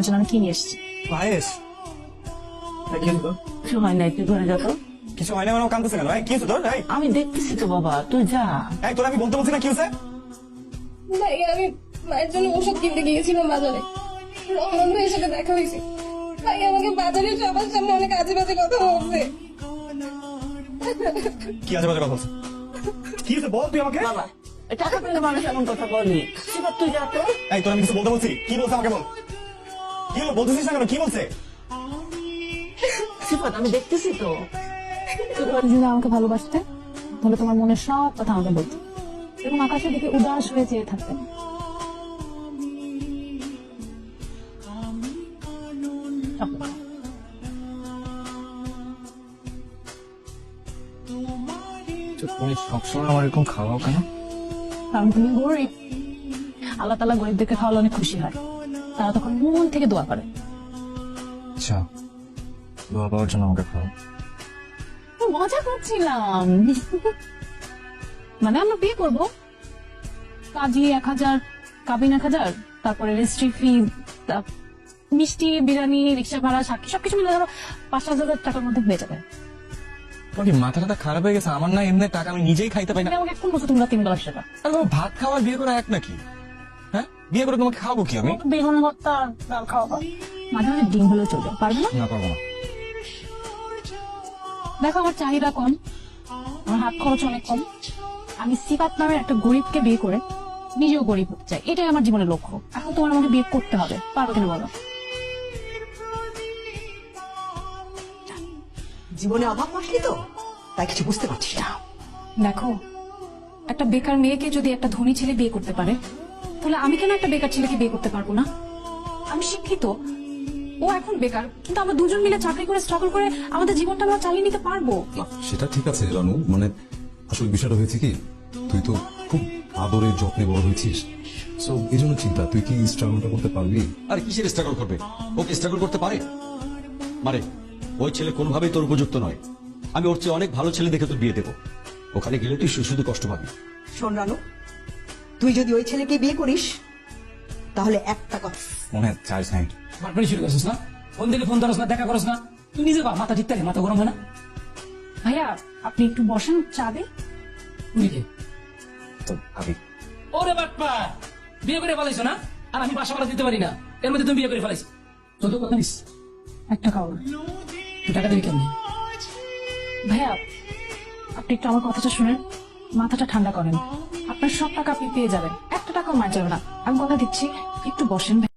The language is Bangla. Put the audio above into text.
আপনার জন্য আমি কি নিয়ে এসেছি। পায়েস কিছু হয় না, একটু ঘরে যত। কিছু হয় না মানে কান্দতেছে কেন? কি হচ্ছে তোর? আমি দেখতেছি তো বাবা, তুই যা। তোর আমি বলতে বলছি না, কি হচ্ছে? ভাই আমি মায়ের জন্য ওষুধ কিনতে গিয়েছিলাম বাজারে, রহমান ভাইয়ের সাথে দেখা হয়েছে। ভাই আমাকে বাজারে সবার সামনে অনেক আজে বাজে কথা বলছে। কি আজে বাজে কথা বলছে? কি হচ্ছে বল তুই আমাকে। বাবা, টাকা পেলে মানুষ এমন কথা বলবি। সিফাত তুই যা তো। তোর আমি কিছু বলতে বলছি, কি বলছে আমাকে বল। কি হলো বলতেছিস না কেন? কি বলছে? সিফাত আমি দেখতেছি তো। তুমি যদি আমাকে ভালোবাসতে তাহলে তোমার মনের সব কথা আমাকে বলতে, এবং আকাশের দিকে উদাস হয়ে চেয়ে থাকতে। তুমি সবসময় আমার এরকম খাওয়াও কেন? কারণ তুমি গরিব, আল্লাহ তাআলা গরিবদেরকে খাওয়ালে অনেক খুশি হয়, তারা তখন মন থেকে দোয়া করে। আচ্ছা, দোয়া পাওয়ার জন্য আমাকে খাওয়া। মজা করছিলাম। মানে আমরা বিয়ে করবো, কাজী 1000, কাবিন 1000, তারপরে রেজিস্ট্রি ফি, মিষ্টি, বিরিয়ানি, রিক্সা ভাড়া, সাক্ষী সবকিছু মিলে ধরো 5,000 টাকার মধ্যে হয়ে যাবে। তোর কি মাথাটা খারাপ হয়ে গেছে? আমার না এমনি টাকা আমি নিজেই খাইতে পাই না। তুমি আমাকে এখন বলছো তোমরা 3 বেলা সেটা। আর বাবা, ভাত খাওয়া আর বিয়ে করা এক নাকি? হ্যাঁ, বিয়ে করে তোমাকে খাওয়াবো কি আমি? বেগুন ভর্তা আর ডাল খাওয়াবো, মাঝে মাঝে ডিম হলেও চলবে। পারবে না? না, পারবো না। দেখো আমার চাহিদা কম, আমার হাত খরচ অনেক কম। আমি সিফাত নামের একটা গরিবকে বিয়ে করে নিজেও গরিব হতে চাই, এটাই আমার জীবনের লক্ষ্য। এখন তোমার আমাকে বিয়ে করতে হবে, পারবে কিনা বলো? জীবনে অভাব আসলি তো, তাই কিছু বুঝতে পারছিস না। দেখো, একটা বেকার মেয়েকে যদি একটা ধনী ছেলে বিয়ে করতে পারে, তাহলে আমি কেন একটা বেকার ছেলেকে বিয়ে করতে পারবো না? আমি শিক্ষিত, ও এখন বেকার, কিন্তু আমরা দুজন মিলে চাকরি করে স্ট্রাগল করে আমাদের জীবনটা আমরা চালিয়ে নিতে পারবো। সেটা ঠিক আছে রানু, মানে আসলে বিষয়টা হয়েছে কি, তুই তো খুব আদরে যত্নে বড় হয়েছিস, সো এই জন্য চিন্তা, তুই কি স্ট্রাগলটা করতে পারবি? আরে কিসের স্ট্রাগল করবে? ওকে স্ট্রাগল করতে পারে? মানে ওই ছেলে কোনোভাবেই তোর উপযুক্ত নয়। আমি ওর চেয়ে অনেক ভালো ছেলে দেখে তোর বিয়ে দেবো। ওখানে গেলে তুই শুধু কষ্ট পাবি। শোন রানু, তুই যদি ওই ছেলেকে বিয়ে করিস তাহলে একটা কথা, মনে হয় চার্জ নাই। মারপিট শুরু করছিস না? ফোন দিলে ফোন ধরস না, দেখা করস না, তুই নিজে বা মাথা ঠিক থাকে, মাথা গরম হয় না? ভাইয়া আপনি একটু বসেন, চা দে। তুই কে? তো ভাবি, ওরে বাপ্পা, বিয়ে করে ফেলাইছো না? আর আমি বাসা ভাড়া দিতে পারি না, এর মধ্যে তুমি বিয়ে করে ফেলাইছো। তোর তো কথা নিস, একটা খাও। তুই টাকা দিবি কেমনি? ভাইয়া আপনি একটু আমার কথাটা শুনেন, মাথাটা ঠান্ডা করেন। আপনার সব টাকা আপনি পেয়ে যাবেন, একটা টাকাও মার যাবে না, আমি কথা দিচ্ছি। একটু বসেন।